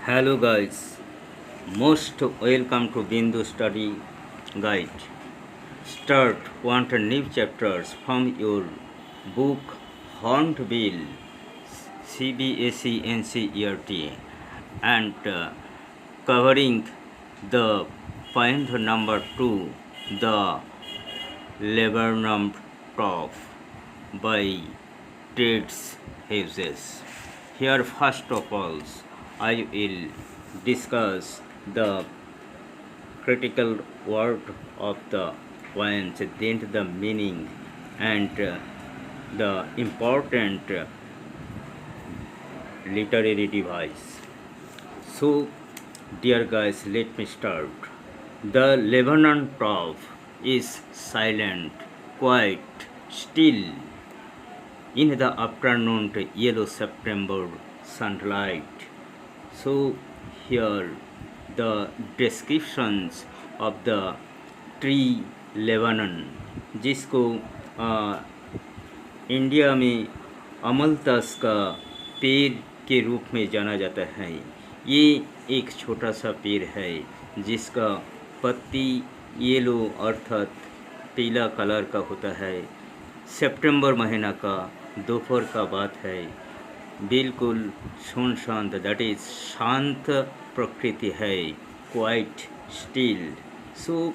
Hello guys, most welcome to Bindu Study Guide. Start one new chapters from your book Hornbill CBSE NCERT and covering the point number 2, the laburnum top by Ted Hughes. Here, first of all, I will discuss the critical word of the poems, then the meaning and the important literary device. So, dear guys, let me start. The Lebanon top is silent, quiet, still in the afternoon yellow September sunlight. So here the descriptions of the tree Lebanon जिसको India में अमलतास का पेड़ के रूप में जाना जाता है। ये एक छोटा सा पेड़ है जिसका पत्ती येलो अर्थात पीला कलर का होता है। सितंबर महीना का दोपहर का बात है, बिल्कुल सुनसान, दैट इज शांत प्रकृति है, quite still. So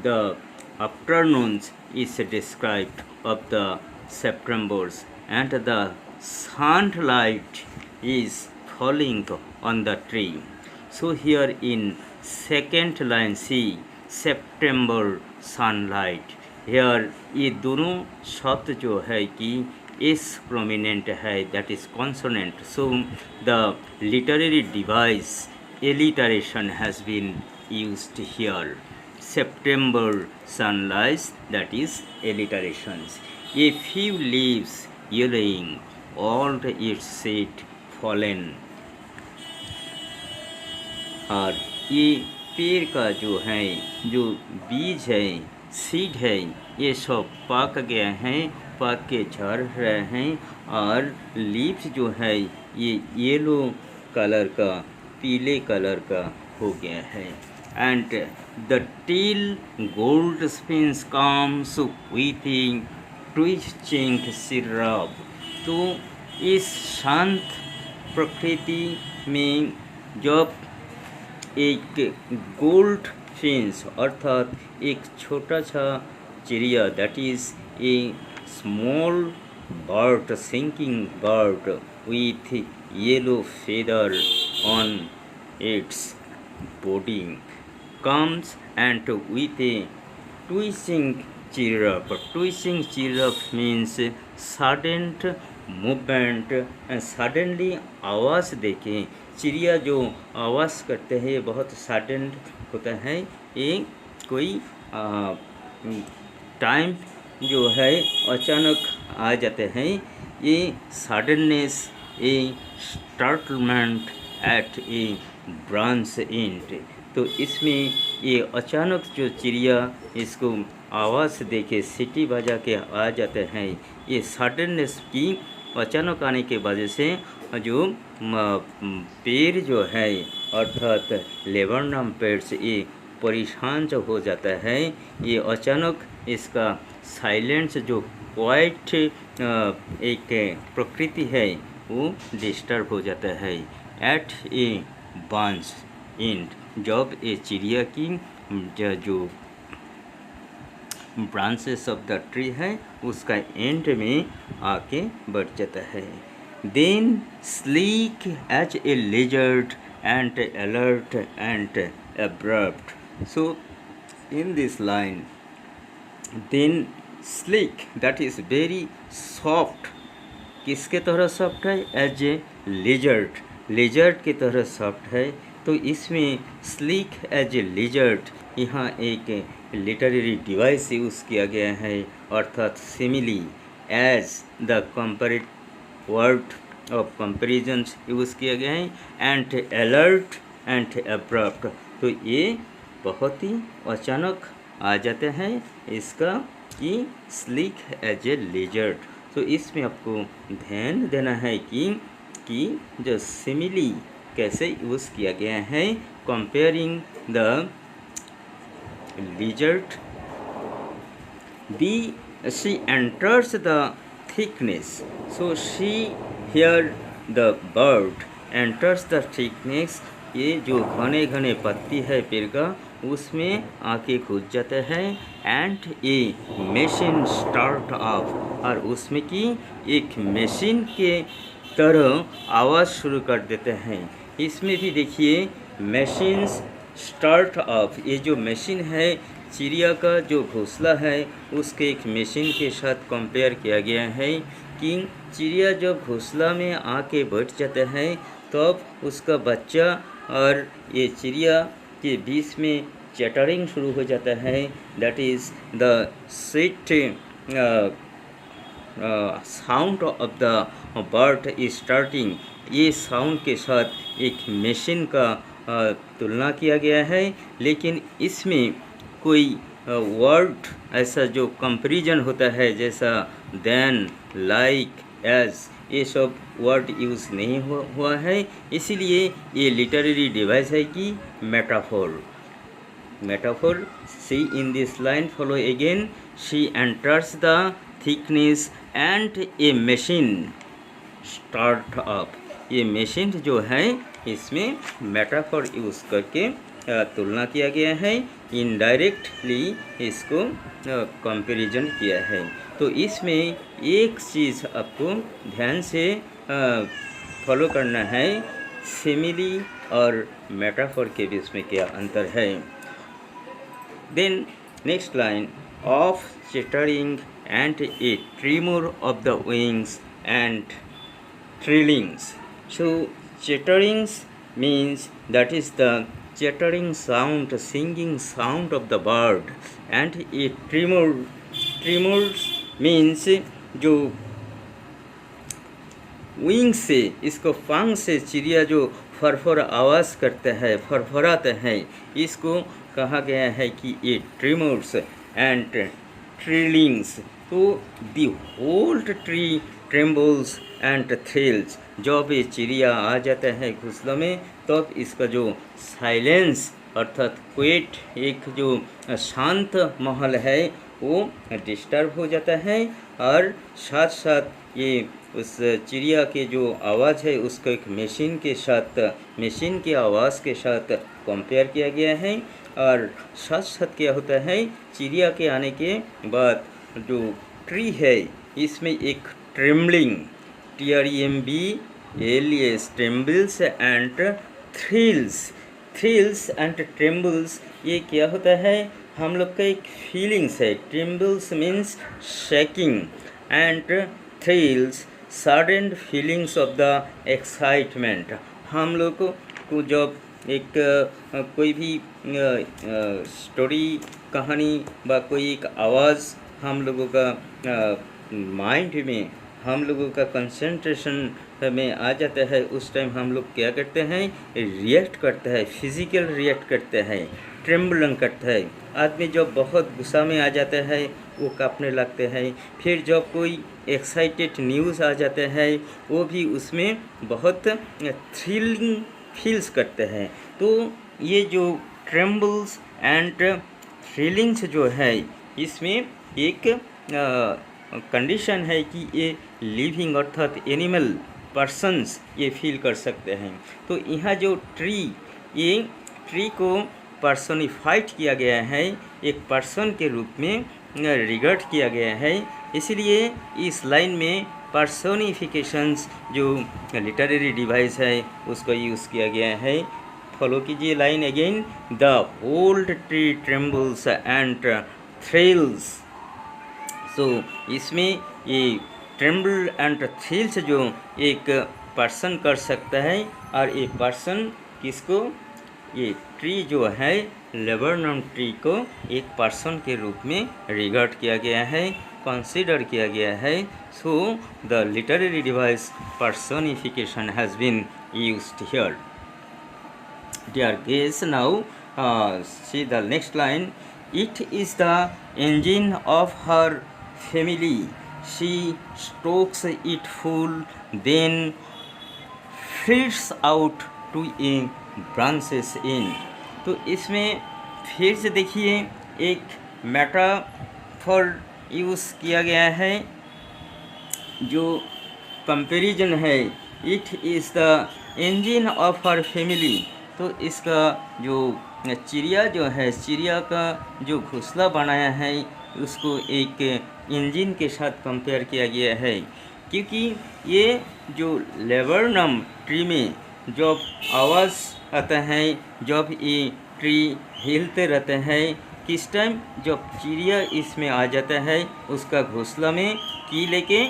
the afternoons is described of the Septembers and the sunlight is falling on the tree. So here in second line see September sunlight. Here ये दोनों शब्द जो है कि is prominent है, that is consonant. So the literary device alliteration has been used here. September sunlight, that is alliterations. A few leaves yellowing, all its seed fallen. और ये पेड़ का जो है, जो बीज है, सीड है, ये सब पक गए हैं, पक के झड़ रहे हैं और लीव्स जो है ये येलो कलर का, पीले कलर का हो गया है। And the till gold spins comes with twisting syrup. तो इस शांत प्रकृति में जब एक गोल्ड फिंस अर्थात एक छोटा सा चिड़िया, that is a small bird, sinking bird with yellow feather on its body comes and with a twisting chirrup. Twisting chirrup means sudden movement and suddenly आवाज़ देखें। चिड़िया जो आवाज़ करते हैं ये बहुत सडन होता है। ये कोई टाइम जो है अचानक आ जाते हैं। ये suddenness, a startlement at a branch end. तो इसमें ये अचानक जो चिड़िया इसको आवाज़ देके सीटी बजा के आ जाते हैं, ये सडननेस की अचानक आने के वजह से जो पेड़ जो है अर्थात लेबरनम पेड़ से ये परेशान जो हो जाता है। ये अचानक इसका साइलेंस जो क्वाइट एक प्रकृति है वो डिस्टर्ब हो जाता है। एट ए बांस एंड, जब ये चिड़िया की जो ब्रांचेस ऑफ द ट्री है उसका एंड में आके बढ़ जाता है। Then sleek as a lizard and alert and abrupt. So in this line then sleek, that is very soft. किसके तरह सॉफ्ट है? एज ए लिजर्ड, लिजर्ड की तरह सॉफ्ट है। तो इसमें स्लीक एज ए लिजर्ड, यहाँ एक लिटरेरी डिवाइस यूज़ किया गया है अर्थात simile as the comparative word of comparisons use किया गया है। एंड अलर्ट एंड अब्रप्ट, तो ये बहुत ही अचानक आ जाते हैं इसका कि स्लीक एज ए लिजर्ड। तो इसमें आपको ध्यान देना है कि जो सिमिली कैसे यूज़ किया गया है? Comparing the lizard. B. She enters the thickness. So she here the bird enters the thickness. ये जो घने घने पत्ती है पेड़ का उसमें आके घुस जाता है. And a machine start of, और उसमें की एक मशीन के तरह आवाज़ शुरू कर देते हैं. इसमें भी देखिए मशीन्स स्टार्ट ऑफ, ये जो मशीन है चिड़िया का जो घोंसला है उसके एक मशीन के साथ कंपेयर किया गया है कि चिड़िया जब घोंसला में आके बैठ जाता है तब उसका बच्चा और ये चिड़िया के बीच में चैटरिंग शुरू हो जाता है. That is the sweet sound of the bird is starting. ये साउंड के साथ एक मशीन का तुलना किया गया है, लेकिन इसमें कोई वर्ड ऐसा जो कंपैरिजन होता है जैसा देन, लाइक, एज, ये सब वर्ड यूज़ नहीं हुआ है. इसीलिए ये लिटरेरी डिवाइस है कि metaphor. Metaphor. See in this line follow again. She enters the thickness and a machine start up. ये मशीन जो है इसमें मेटाफोर यूज़ करके तुलना किया गया है. इनडायरेक्टली इसको कंपैरिजन किया है. तो इसमें एक चीज़ आपको ध्यान से फॉलो करना है, सिमिली और मेटाफोर के बीच में क्या अंतर है. Then next line, of chittering and a tremor of the wings and trillings. So chitterings means that is the chattering sound, singing sound of the bird, and a tremors means जो wing से, इसको पंख से चिड़िया जो फरफर आवाज़ करते हैं, फरफराते हैं, इसको कहा गया है कि ये ट्रिमर्स एंड ट्रिलिंग्स. तो the whole tree trembles and thrills. जब ये चिड़िया आ जाता है घोंसला में तब इसका जो साइलेंस अर्थात क्वेट, एक जो शांत माहौल है वो डिस्टर्ब हो जाता है. और साथ साथ ये उस चिड़िया के जो आवाज़ है उसको एक मशीन के साथ, मशीन की आवाज़ के साथ कंपेयर किया गया है. और साथ साथ क्या होता है, चिड़िया के आने के बाद जो ट्री है इसमें एक trembling, TREMBLS, trembles and thrills. Thrills and trembles ये क्या होता है, हम लोग का एक फीलिंग्स है. Trembles means shaking and thrills sudden feelings of the excitement. हम लोग को जब एक कोई भी स्टोरी, कहानी व कोई एक आवाज़ हम लोगों का माइंड में, हम लोगों का कंसंट्रेशन में आ जाता है, उस टाइम हम लोग क्या करते हैं, रिएक्ट करते हैं, फिजिकल रिएक्ट करते हैं, ट्रेम्बलिंग करते हैं. आदमी जब बहुत गुस्सा में आ जाता है वो कांपने लगते हैं. फिर जब कोई एक्साइटेड न्यूज़ आ जाता है वो भी उसमें बहुत थ्रिलिंग फील्स करते हैं. तो ये जो ट्रेम्बल्स एंड थ्रिलिंग्स जो है इसमें एक कंडीशन है कि ये लिविंग अर्थात एनिमल पर्सन्स ये फील कर सकते हैं. तो यहाँ जो ट्री, ये ट्री को पर्सोनिफाइड किया गया है, एक पर्सन के रूप में रिगार्ड किया गया है. इसलिए इस लाइन में पर्सोनिफिकेशंस जो लिटरेरी डिवाइस है उसको यूज़ किया गया है. फॉलो कीजिए line again. The whole tree trembles and thrills. So इसमें ये ट्रेम्बल एंड थ्रिल्स जो एक पर्सन कर सकता है, और ये पर्सन किसको, ये ट्री जो है लेबनन ट्री को एक पर्सन के रूप में रिगार्ड किया गया है, कंसीडर किया गया है. So the literary device personification has been used here. Dear guests, now see the next line. It is the engine of her family. She strokes it full, then flits out to a branches in. तो इसमें फिर से देखिए एक metaphor use किया गया है, जो कंपैरिजन है, it is the engine of our family. तो इसका जो चिड़िया जो है, चिड़िया का जो घोंसला बनाया है उसको एक इंजन के साथ कंपेयर किया गया है, क्योंकि ये जो लेबरनम ट्री में जब आवाज़ आता है, जब ये ट्री हिलते रहते हैं, किस टाइम जब चिड़िया इसमें आ जाता है, उसका घोंसला में की लेके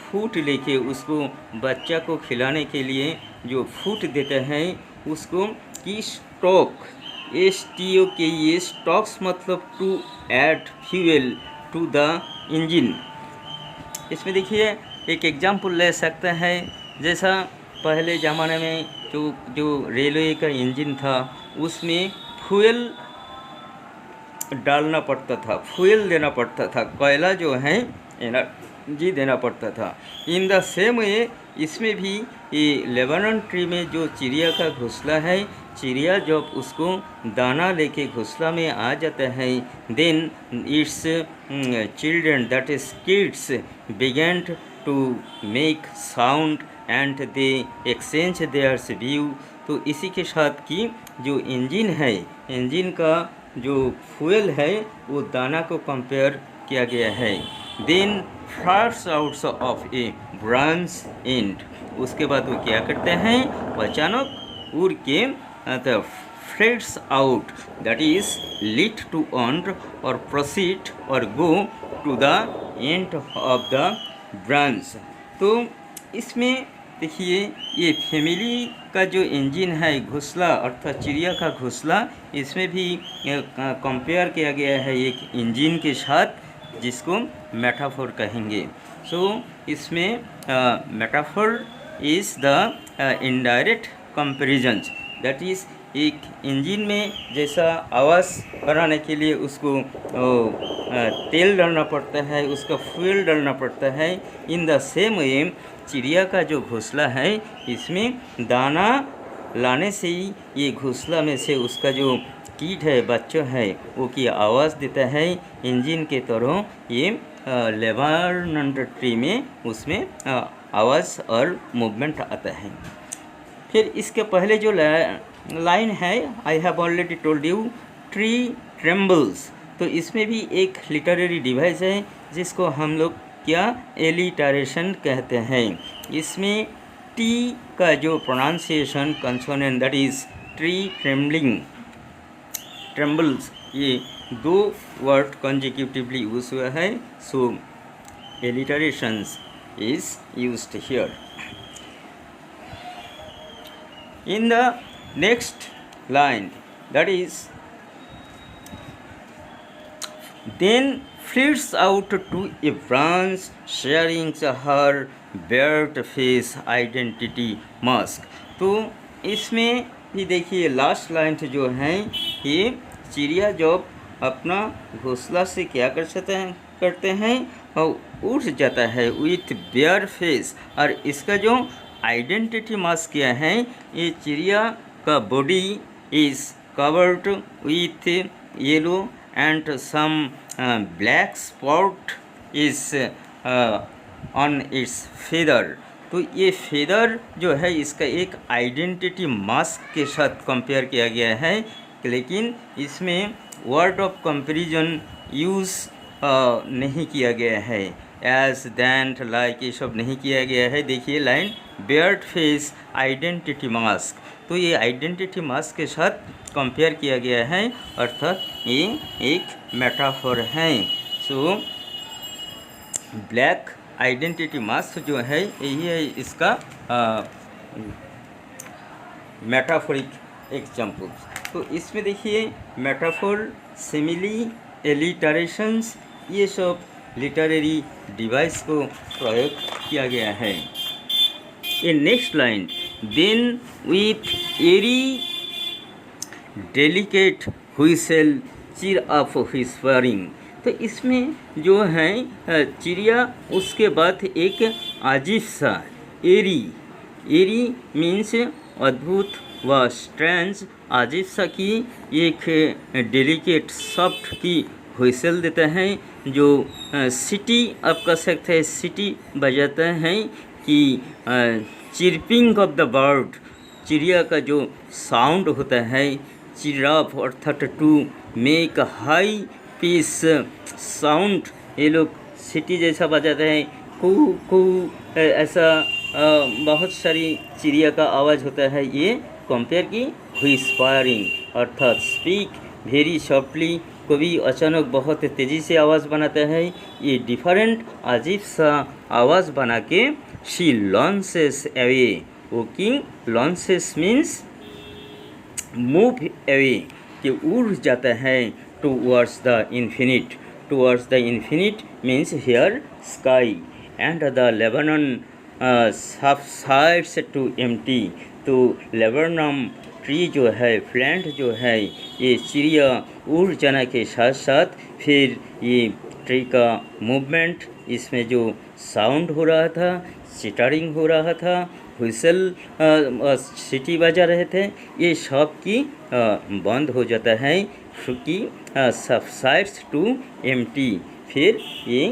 फूट लेके उसको बच्चा को खिलाने के लिए जो फूट देते हैं उसको की स्टॉक, STOK, ये स्टॉक्स मतलब to add fuel to the engine. इसमें देखिए एक एग्जाम्पल ले सकते हैं, जैसा पहले ज़माने में जो रेलवे का इंजन था उसमें फ्यूल डालना पड़ता था, फ्यूल देना पड़ता था, कोयला जो है एनर्जी देना पड़ता था। इन द सेम वे इसमें भी ये लेबनान ट्री में जो चिड़िया का घोंसला है, चिड़िया जब उसको दाना लेके घोंसला में आ जाता है, then its children that is kids begin to make sound and they exchange their view. तो इसी के साथ की जो इंजन है, इंजन का जो फ्यूल है वो दाना को कंपेयर किया गया है। Then flowers out of a branch end, उसके बाद वो क्या करते हैं, अचानक उड़ के flits out, that is lead to on और प्रोसीड और go to the end of the branch. तो इसमें देखिए ये फैमिली का जो इंजन है, घोंसला अर्थात चिड़िया का घोंसला, इसमें भी कंपेयर किया गया है एक इंजन के साथ, जिसको मेटाफोर कहेंगे। सो इसमें metaphor is the indirect comparisons, that is एक इंजन में जैसा आवाज़ बनाने के लिए उसको तेल डालना पड़ता है, उसका फ्यूल डालना पड़ता है, इन द सेम वे चिड़िया का जो घोंसला है इसमें दाना लाने से ही ये घोंसला में से उसका जो कीट है, बच्चा है, वो की आवाज़ देता है इंजन के तरह। ये लेबनान ट्री में उसमें आवाज़ और मूवमेंट आता है। फिर इसके पहले जो लाइन है, I have already told you tree trembles. तो इसमें भी एक लिटरेरी डिवाइस है जिसको हम लोग क्या एलिटरेशन कहते हैं। इसमें टी का जो pronunciation consonant, that is tree trembling, trembles, ये दो वर्ड कंसेक्यूटिवली यूज हुआ है, so alliterations is used here. In the next line, that is, then flits out to a branch sharing her bird face identity mask। तो इसमें भी देखिए last line जो है, ये चिड़िया जब अपना घोंसला से क्या करते हैं और उड़ जाता है विथ बेयर फेस, और इसका जो आइडेंटिटी मास्क क्या है, ये चिड़िया का body is covered with yellow and some black spot is on its feather. तो ये फेदर जो है इसका एक आइडेंटिटी मास्क के साथ कंपेयर किया गया है, लेकिन इसमें वर्ड ऑफ कंपैरिजन यूज़ नहीं किया गया है, एज दैट लाइक ये सब नहीं किया गया है। देखिए line, Baird face identity mask, तो ये आइडेंटिटी मास्क के साथ कंपेयर किया गया है, अर्थात ये एक मेटाफोर है। सो ब्लैक आइडेंटिटी मास्क जो है यही है इसका मेटाफोरिक एग्जाम्पल। तो इसमें देखिए मेटाफोर, सिमिली, एलिटरेशंस, ये सब लिटरेरी डिवाइस को प्रयोग किया गया है। A next line, then with airy delicate whistle cheer up whispering. तो इसमें जो है चिड़िया, उसके बाद एक अजीब सा एरी, एरी मीन्स अद्भुत, वह स्ट्रेंज अजीब सा की एक डेलिकेट सॉफ्ट की हुइसल देते हैं जो सिटी आप कह सकते हैं सिटी बजाते हैं कि चिरपिंग ऑफ द बर्ड चिड़िया का जो साउंड होता है चिराप अर्थात to make high pitch sound ये लोग सिटी जैसा बजाते हैं कू कू ऐसा बहुत सारी चिड़िया का आवाज़ होता है ये कंपेयर की व्हिस्परिंग अर्थात स्पीक वेरी सॉफ्टली कभी अचानक बहुत तेज़ी से आवाज़ बनाता है ये डिफरेंट अजीब सा आवाज़ बना के she launches away walking launches means move away कि उड़ जाता है towards the infinite means here sky and the laburnum subsides to empty तो लेबनम ट्री जो है प्लांट जो है ये चिड़िया उड़ जाने के साथ साथ फिर ये ट्री का मूवमेंट इसमें जो साउंड हो रहा था चिटरिंग हो रहा था हुइसल सिटी बजा रहे थे ये सब की बंद हो जाता है क्योंकि सबसाइड्स टू एम्प्टी फिर ये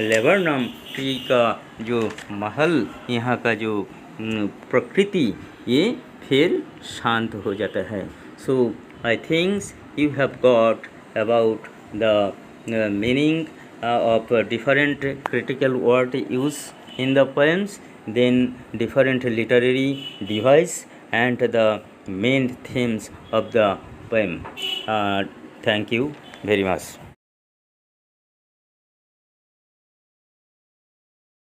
लेबनम ट्री का जो महल यहाँ का जो प्रकृति ये फिर शांत हो जाता है so I thinks you have got about the meaning of different critical word use in the poems, then different literary device and the main themes of the poem. Thank you very much.